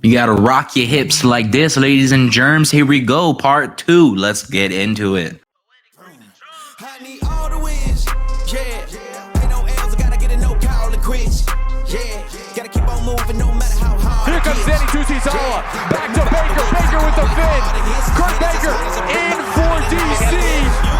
You gotta rock your hips like this, ladies and germs. Here we go, part 2. Let's get into it. I need all the wins, yeah. Ain't no L's, I gotta get a no call and quits, yeah. Gotta keep on moving no matter how hard. Here comes Danny Tusizawa, back to Baker, Baker with the fin. Kurt Baker in for DC,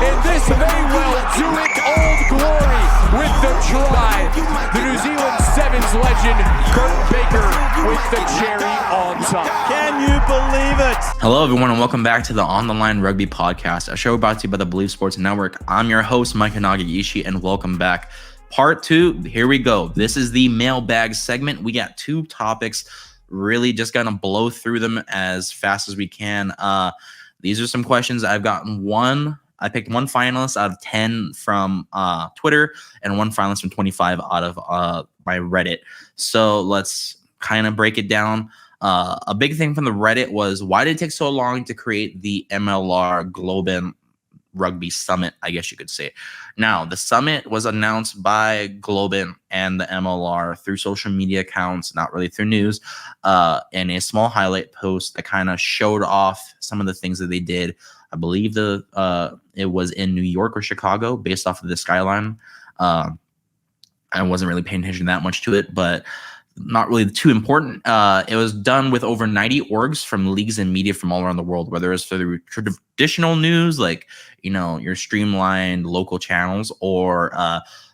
and this may well do it Old Glory with the try. The New Zealand Sevens legend, Kurt Baker with the cherry on top. Can you believe it? Hello, everyone, and welcome back to the On the Line Rugby podcast, a show brought to you by the Believe Sports Network. I'm your host, Mike Nagaishi, and welcome back. Part 2, here we go. This is the mailbag segment. We got 2 topics, really just gonna blow through them as fast as we can. These are some questions. I've gotten one. I picked one finalist out of 10 from Twitter and one finalist from 25 out of my Reddit. So let's kind of break it down. A big thing from the Reddit was, why did it take so long to create the MLR Globin Rugby Summit, I guess you could say. Now, the summit was announced by Globin and the MLR through social media accounts, not really through news, in a small highlight post that kind of showed off some of the things that they did. I believe it was in New York or Chicago, based off of the skyline. I wasn't really paying attention that much to it, but not really too important. It was done with over 90 orgs from leagues and media from all around the world, whether it's for the traditional news, like, you know, your streamlined local channels, or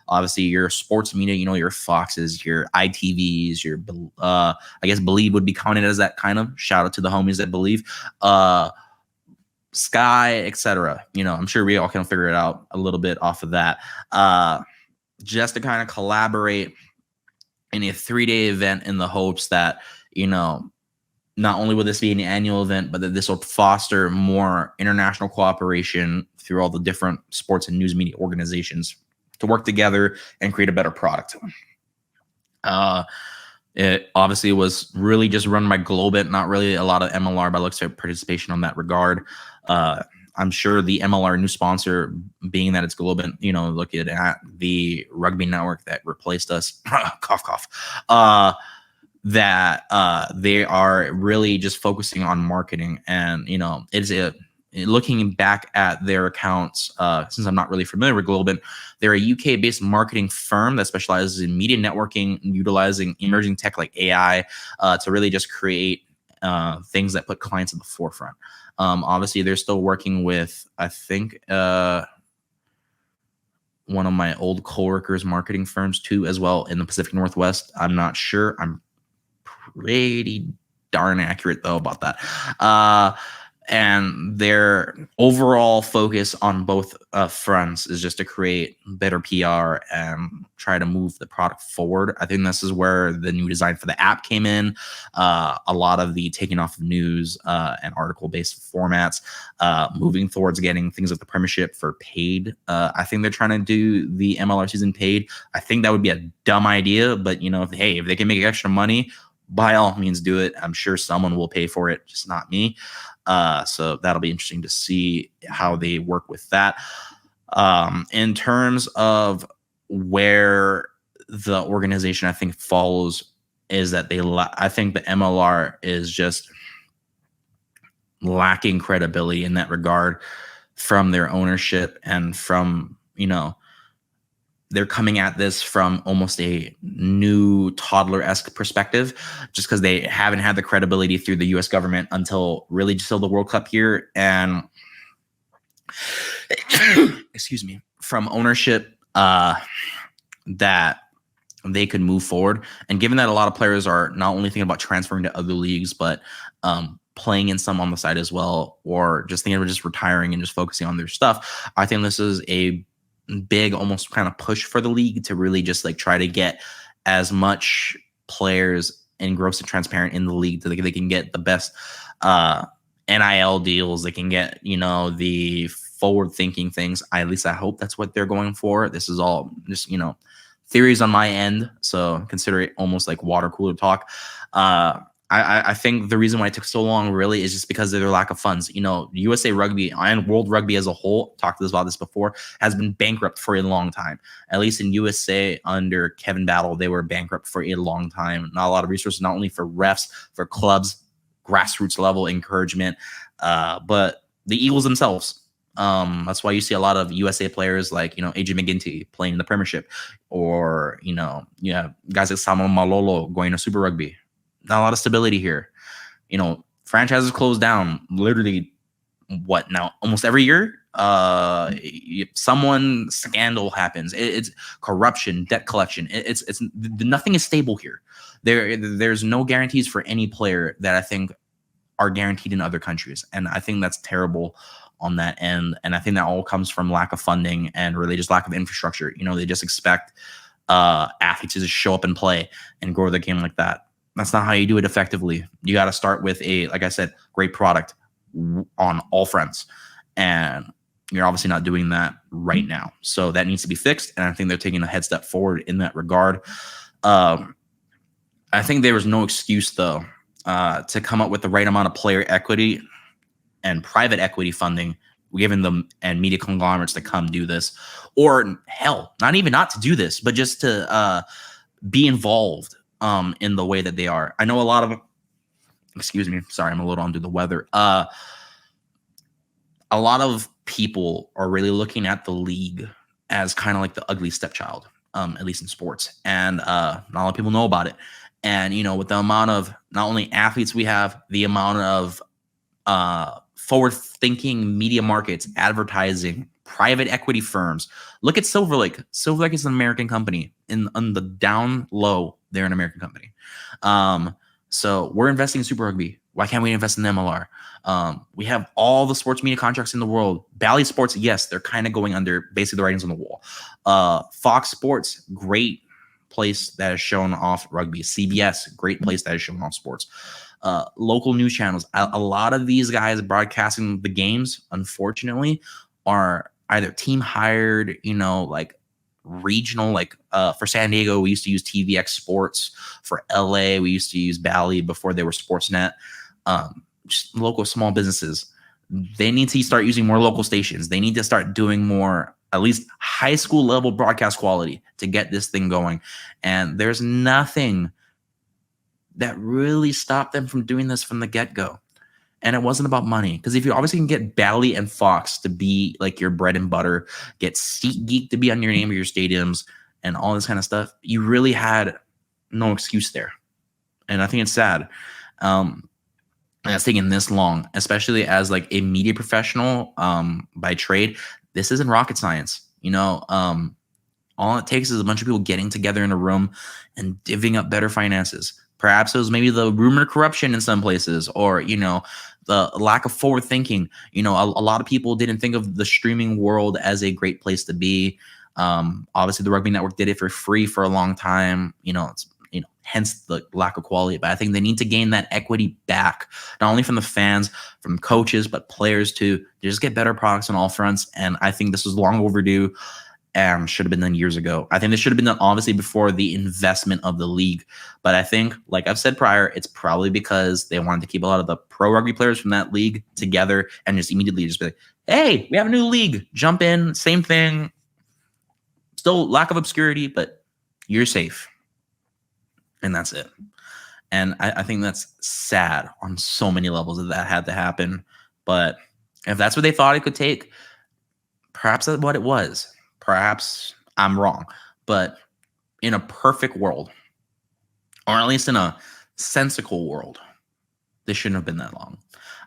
obviously your sports media, you know, your Foxes, your ITVs, your, I guess Believe would be counted as that kind of. Shout out to the homies that Believe. Sky, etc. You know, I'm sure we all can figure it out a little bit off of that. Just to kind of collaborate in a 3-day event in the hopes that, you know, not only will this be an annual event, but that this will foster more international cooperation through all the different sports and news media organizations to work together and create a better product. It obviously was really just run by Globit, not really a lot of MLR, but looks like participation on that regard. I'm sure the MLR new sponsor, being that it's Globin, you know, looking at the Rugby Network that replaced us, cough, cough, that they are really just focusing on marketing. And, you know, looking back at their accounts, since I'm not really familiar with Globin, they're a UK-based marketing firm that specializes in media networking, utilizing emerging tech like AI to really just create things that put clients in the forefront. Obviously, they're still working with, I think, one of my old coworkers' marketing firms too, as well, in the Pacific Northwest. I'm not sure. I'm pretty darn accurate though about that. And their overall focus on both fronts is just to create better PR and try to move the product forward. I think this is where the new design for the app came in. A lot of the taking off of news and article-based formats, moving towards getting things like the Premiership for paid. I think they're trying to do the MLR season paid. I think that would be a dumb idea, but, you know, if they can make extra money, by all means do it. I'm sure someone will pay for it, just not me. So that'll be interesting to see how they work with that. In terms of where the organization, I think, follows, is that I think the MLR is just lacking credibility in that regard from their ownership, and from, you know, they're coming at this from almost a new toddler-esque perspective, just because they haven't had the credibility through the U.S. government until really just till the World Cup here. And excuse me, from ownership, that they could move forward. And given that a lot of players are not only thinking about transferring to other leagues, but playing in some on the side as well, or just thinking of just retiring and just focusing on their stuff, I think this is a big almost kind of push for the league to really just like try to get as much players engrossed and transparent in the league that they can get the best NIL deals. They can get, you know, the forward thinking things. At least I hope that's what they're going for. This is all just, you know, theories on my end, so consider it almost like water cooler talk. I think the reason why it took so long really is just because of their lack of funds. USA Rugby and World Rugby as a whole, talked about this before, has been bankrupt for a long time. At least in USA under Kevin Battle, they were bankrupt for a long time. Not a lot of resources, not only for refs, for clubs, grassroots level encouragement, but the Eagles themselves. That's why you see a lot of USA players like, AJ McGinty playing in the Premiership, or, guys like Samuel Malolo going to Super Rugby. Not a lot of stability here. Franchises close down literally what now? Almost every year. Someone scandal happens. It's corruption, debt collection. It's nothing is stable here. There's no guarantees for any player that I think are guaranteed in other countries, and I think that's terrible on that end. And I think that all comes from lack of funding and really just lack of infrastructure. They just expect athletes to just show up and play and grow their game like that. That's not how you do it effectively. You got to start with like I said, great product on all fronts. And you're obviously not doing that right now. So that needs to be fixed. And I think they're taking a head step forward in that regard. I think there was no excuse, though, to come up with the right amount of player equity and private equity funding given them and media conglomerates to come do this. Or hell, not even not to do this, but just to be involved in the way that they are. I know a lot of, excuse me, sorry, I'm a little under the weather. A lot of people are really looking at the league as kind of like the ugly stepchild, at least in sports. And not a lot of people know about it. And, with the amount of not only athletes we have, the amount of forward-thinking media markets, advertising, private equity firms. Look at Silver Lake. Silver Lake is an American company. On the down low, they're an American company. So we're investing in Super Rugby. Why can't we invest in the MLR? We have all the sports media contracts in the world. Bally Sports, yes, they're kind of going under basically the writings on the wall. Fox Sports, great place that has shown off rugby. CBS, great place that has shown off sports. Local news channels. A lot of these guys broadcasting the games, unfortunately, are either team hired, like regional, like for San Diego, we used to use TVX Sports. For LA, we used to use Bally before they were Sportsnet. Just local small businesses. They need to start using more local stations. They need to start doing more, at least high school level broadcast quality to get this thing going. And there's nothing that really stopped them from doing this from the get-go. And it wasn't about money. Because if you obviously can get Bally and Fox to be like your bread and butter, get SeatGeek to be on your name of your stadiums, and all this kind of stuff, you really had no excuse there. And I think it's sad. And it's taking this long, especially as like a media professional by trade. This isn't rocket science. All it takes is a bunch of people getting together in a room and divvying up better finances. Perhaps it was maybe the rumored corruption in some places, or, the lack of forward thinking. A lot of people didn't think of the streaming world as a great place to be. Obviously, the Rugby Network did it for free for a long time. Hence the lack of quality. But I think they need to gain that equity back, not only from the fans, from coaches, but players too. To just get better products on all fronts. And I think this was long overdue. And should have been done years ago. I think this should have been done obviously before the investment of the league. But I think, like I've said prior, it's probably because they wanted to keep a lot of the pro rugby players from that league together and just immediately just be like, hey, we have a new league. Jump in. Same thing. Still lack of obscurity, but you're safe. And that's it. And I think that's sad on so many levels that had to happen. But if that's what they thought it could take, perhaps that's what it was. Perhaps I'm wrong, but in a perfect world, or at least in a sensical world, this shouldn't have been that long.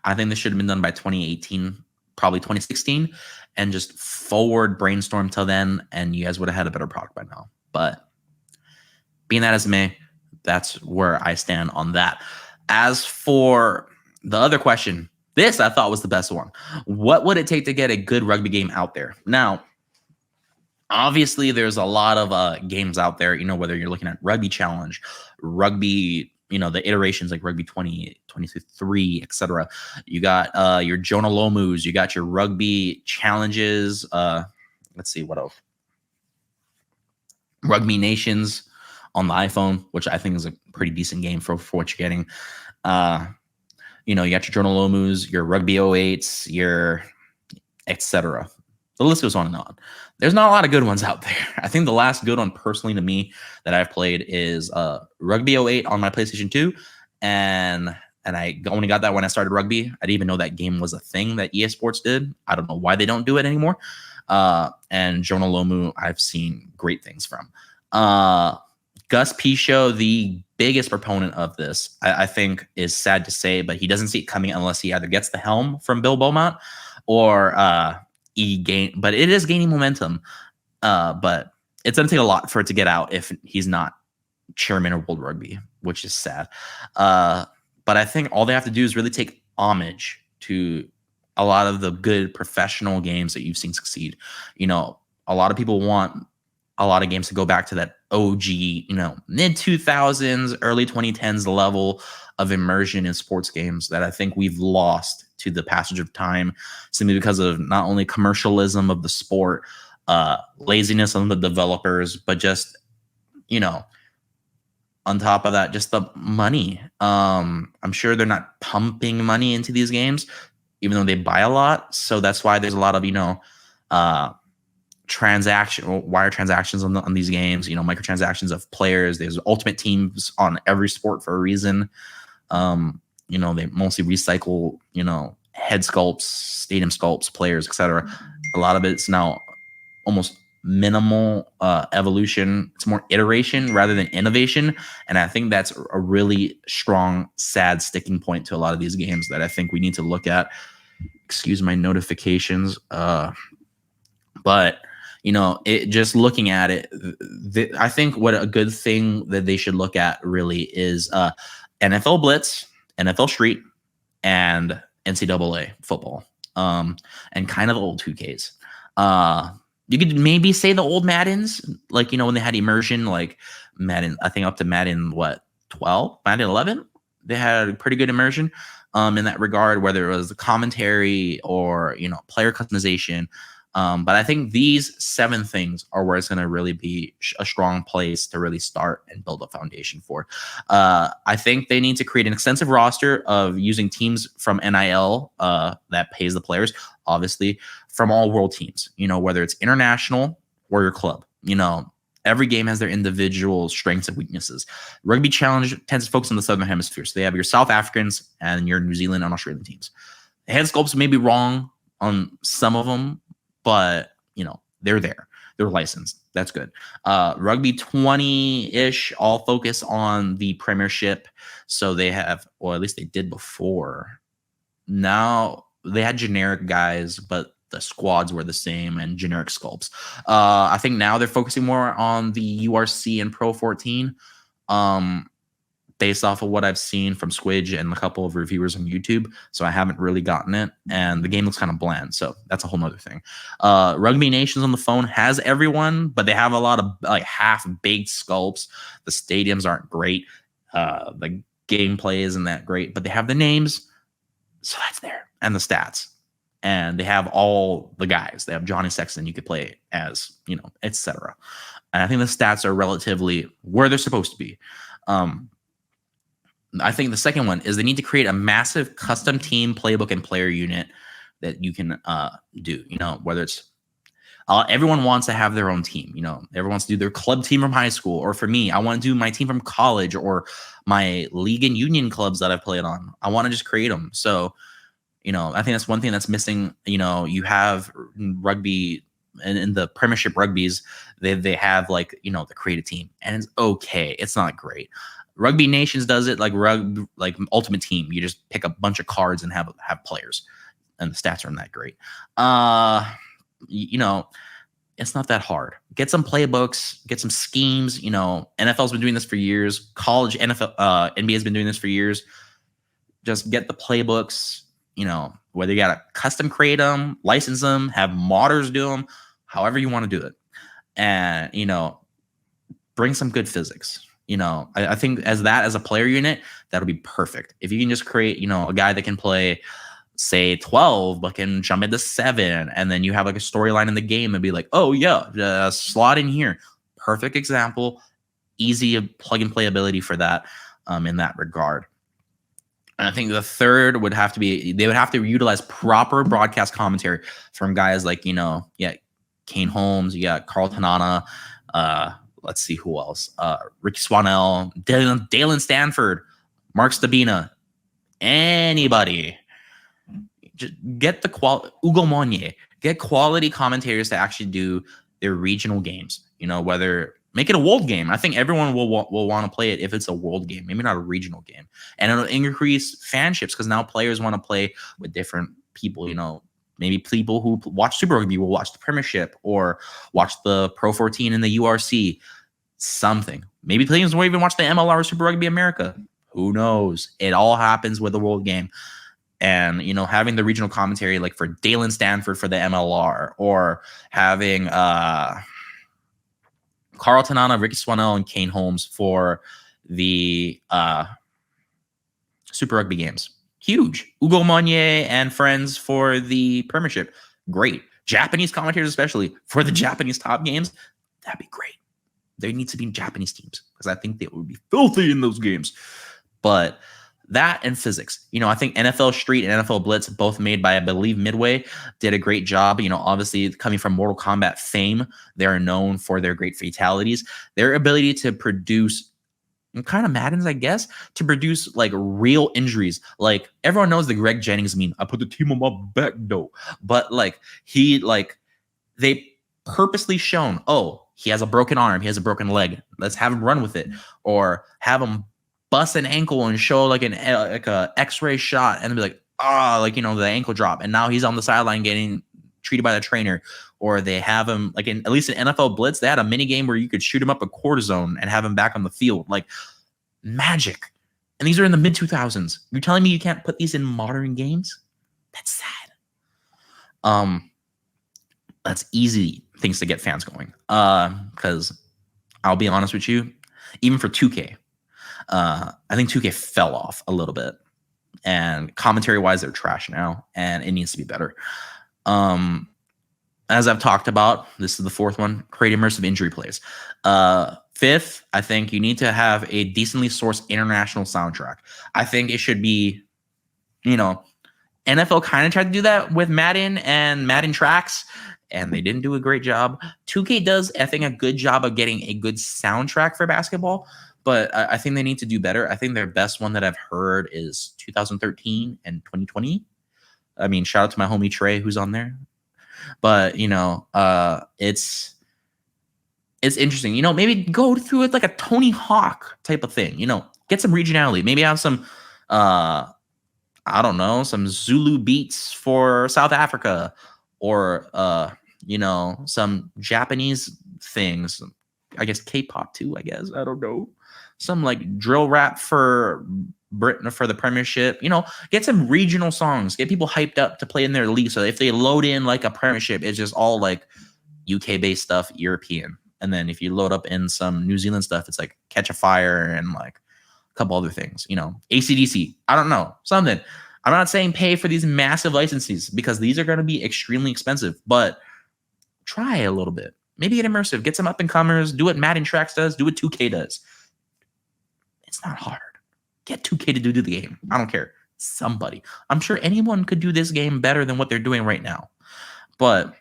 I think this should have been done by 2018, probably 2016, and just forward brainstorm till then, and you guys would have had a better product by now. But being that as it may, that's where I stand on that. As for the other question, this I thought was the best one. What would it take to get a good rugby game out there? Now, obviously, there's a lot of games out there, whether you're looking at Rugby Challenge, Rugby, the iterations like Rugby 20, 23, etc. You got your Jonah Lomus, you got your Rugby Challenges. Let's see, what else? Rugby Nations on the iPhone, which I think is a pretty decent game for what you're getting. You got your Journal Lomus, your Rugby 08s, your etc. The list goes on and on. There's not a lot of good ones out there. I think the last good one personally to me that I've played is Rugby 08 on my PlayStation 2. And I only got that when I started Rugby. I didn't even know that game was a thing that EA Sports did. I don't know why they don't do it anymore. And Journal Lomu, I've seen great things from. Gus Pichot, the biggest proponent of this, I think is sad to say, but he doesn't see it coming unless he either gets the helm from Bill Beaumont or but it is gaining momentum. But it's going to take a lot for it to get out if he's not chairman of World Rugby, which is sad. But I think all they have to do is really take homage to a lot of the good professional games that you've seen succeed. A lot of people want a lot of games to go back to that OG, mid 2000s, early 2010s level of immersion in sports games that I think we've lost to the passage of time, simply because of not only commercialism of the sport, laziness on the developers, but just, on top of that, just the money. I'm sure they're not pumping money into these games, even though they buy a lot. So that's why there's a lot of, wire transactions on these games, microtransactions of players. There's ultimate teams on every sport for a reason. They mostly recycle, head sculpts, stadium sculpts, players, etc. A lot of it's now almost minimal evolution. It's more iteration rather than innovation. And I think that's a really strong, sad sticking point to a lot of these games that I think we need to look at. Excuse my notifications. But just looking at it, I think what a good thing that they should look at really is NFL Blitz, NFL Street, and NCAA football, and kind of old 2Ks. You could maybe say the old Maddens, like, when they had immersion, like Madden, I think up to Madden, 12, Madden 11, they had pretty good immersion in that regard, whether it was the commentary or, player customization. But I think these 7 things are where it's going to really be a strong place to really start and build a foundation for. I think they need to create an extensive roster of using teams from NIL that pays the players, obviously, from all world teams, whether it's international or your club. Every game has their individual strengths and weaknesses. Rugby Challenge tends to focus on the Southern Hemisphere. So they have your South Africans and your New Zealand and Australian teams. The head sculpts may be wrong on some of them, but they're there. They're licensed. That's good. Rugby 20-ish all focus on the Premiership. So they have, or at least they did before. Now they had generic guys, but the squads were the same and generic sculpts. I think now they're focusing more on the URC and Pro 14. Based off of what I've seen from Squidge and a couple of reviewers on YouTube. So I haven't really gotten it. And the game looks kind of bland. So that's a whole nother thing. Rugby Nations on the phone has everyone, but they have a lot of half-baked sculpts. The stadiums aren't great. The gameplay isn't that great, but they have the names. So that's there. And the stats. And they have all the guys. They have Johnny Sexton you could play as, etc. And I think the stats are relatively where they're supposed to be. I think the second one is they need to create a massive custom team playbook and player unit that you can do, whether it's everyone wants to have their own team, everyone wants to do their club team from high school. Or for me, I want to do my team from college or my league and union clubs that I've played on. I want to just create them. So, I think that's one thing that's missing. You have rugby and in the Premiership rugbies, they have the creative team, and it's okay. It's not great. Rugby Nations does it like Ultimate Team. You just pick a bunch of cards and have players, and the stats aren't that great. It's not that hard. Get some playbooks, get some schemes. NFL's been doing this for years. College NFL, NBA has been doing this for years. Just get the playbooks. Whether you gotta custom create them, license them, have modders do them, however you want to do it, and bring some good physics. I think as a player unit, that'll be perfect. If you can just create, a guy that can play, say 12, but can jump into 7, and then you have a storyline in the game and be like, oh yeah, slot in here. Perfect example, easy plug and play ability for that in that regard. And I think the third would have to be, they would have to utilize proper broadcast commentary from guys like, Kane Holmes, you got Carl Tanana, let's see who else, Ricky Swanell, Dalen Stanford, Mark Stabina, anybody. Just get the Hugo Monye, get quality commentators to actually do their regional games, whether make it a world game. I think everyone will want to play it if it's a world game, maybe not a regional game. And it'll increase fanships because now players want to play with different people, maybe people who watch Super Rugby will watch the Premiership or watch the Pro 14 in the URC, something. Maybe players won't even watch the MLR or Super Rugby America. Who knows? It all happens with the world game. And, having the regional commentary, like for Dalen Stanford for the MLR, or having Carl Tanana, Ricky Swanell, and Kane Holmes for the Super Rugby games. Huge. Hugo Monye and friends for the Premiership. Great. Japanese commentators, especially for the Japanese top games. That'd be great. There needs to be Japanese teams because I think they would be filthy in those games. But that and physics. I think NFL Street and NFL Blitz, both made by, I believe, Midway, did a great job. Obviously coming from Mortal Kombat fame, they're known for their great fatalities. Their ability to produce, kind of Madden's, I guess, to produce like real injuries. Like everyone knows the Greg Jennings meme. I put the team on my back though. But they purposely shown, he has a broken arm, he has a broken leg. Let's have him run with it. Or have him bust an ankle and show like a X-ray shot and be like, the ankle drop. And now he's on the sideline getting treated by the trainer. Or they have him, like at least in NFL Blitz, they had a mini game where you could shoot him up a cortisone and have him back on the field. Like magic. And these are in the mid 2000s. You're telling me you can't put these in modern games? That's sad. That's easy things to get fans going. Because I'll be honest with you, even for 2K, I think 2K fell off a little bit, and commentary-wise, they're trash now, and it needs to be better. As I've talked about, this is the fourth one: create immersive injury plays. Fifth, I think you need to have a decently sourced international soundtrack. I think it should be, NFL kind of tried to do that with Madden and Madden Tracks, and they didn't do a great job. 2K does, I think, a good job of getting a good soundtrack for basketball. But I think they need to do better. I think their best one that I've heard is 2013 and 2020. I mean, shout out to my homie Trey who's on there. But, it's interesting. Maybe go through it like a Tony Hawk type of thing. Get some regionality. Maybe have some, some Zulu beats for South Africa, or, some Japanese things. I guess K-pop too, I guess. I don't know. Some like drill rap for Britain for the Premiership. Get some regional songs. Get people hyped up to play in their league. So if they load in like a Premiership, it's just all like UK-based stuff, European. And then if you load up in some New Zealand stuff, it's like Catch a Fire and like a couple other things. AC/DC. I don't know. Something. I'm not saying pay for these massive licenses because these are going to be extremely expensive, but try a little bit. Maybe get immersive. Get some up-and-comers. Do what Madden Tracks does. Do what 2K does. It's not hard. Get 2K to do the game. I don't care. Somebody. I'm sure anyone could do this game better than what they're doing right now. But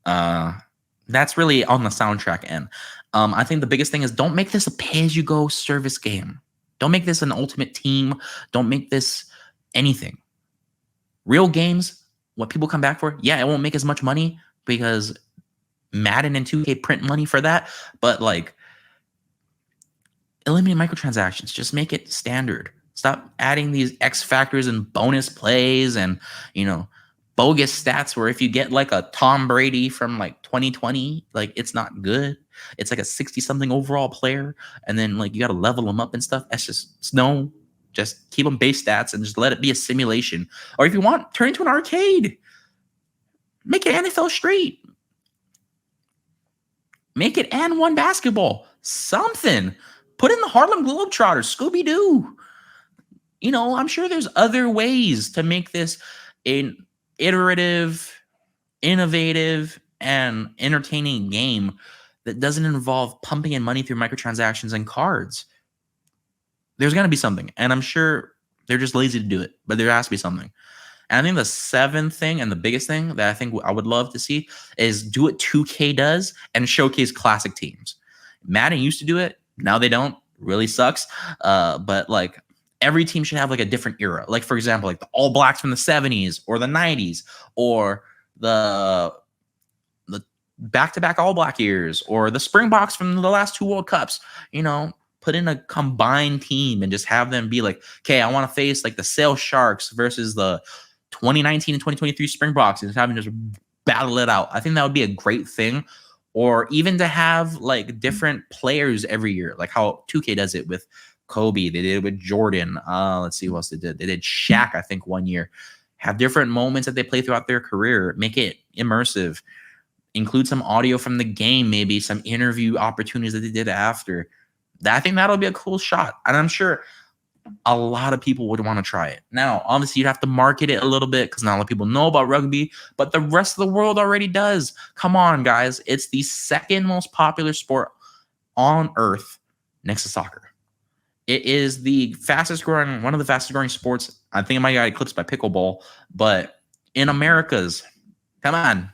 that's really on the soundtrack end. I think the biggest thing is don't make this a pay-as-you-go service game. Don't make this an ultimate team. Don't make this anything. Real games, what people come back for, it won't make as much money because Madden and 2K print money for that, but like eliminate microtransactions. Just make it standard. Stop adding these X factors and bonus plays and bogus stats where if you get like a Tom Brady from like 2020, like it's not good. It's like a 60-something overall player, and then like you got to level them up and stuff. That's just keep them base stats and just let it be a simulation. Or if you want, turn it into an arcade. Make it NFL Street. Make it N1 basketball. Something. Put in the Harlem Globetrotters, Scooby-Doo. I'm sure there's other ways to make this an iterative, innovative, and entertaining game that doesn't involve pumping in money through microtransactions and cards. There's going to be something. And I'm sure They're just lazy to do it, but there has to be something. And I think the seventh thing and the biggest thing that I think I would love to see is do what 2K does and showcase classic teams. Madden used to do it. Now they don't. Really sucks. But like every team should have like a different era. Like, for example, like the All Blacks from the 70s or the 90s or the back-to-back All Black years or the Springboks from the last 2 World Cups, put in a combined team and just have them be like, okay, I want to face like the Sail Sharks versus the 2019 and 2023 Springboks and just having just battle it out. I think that would be a great thing. Or even to have like different players every year, like how 2K does it with Kobe. They did it with Jordan. Let's see who else they did. They did Shaq, I think, one year. Have different moments that they play throughout their career. Make it immersive. Include some audio from the game, maybe some interview opportunities that they did after. I think that'll be a cool shot. And I'm sure a lot of people would want to try it. Now, obviously, you'd have to market it a little bit because not a lot of people know about rugby, but the rest of the world already does. Come on, guys. It's the second most popular sport on earth next to soccer. It is the fastest growing, one of the fastest growing sports. I think it might get eclipsed by pickleball, but in Americas, come on.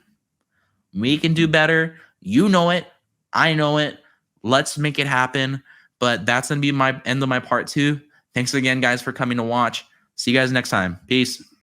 We can do better. You know it. I know it. Let's make it happen. But that's going to be my end of my part 2. Thanks again, guys, for coming to watch. See you guys next time. Peace.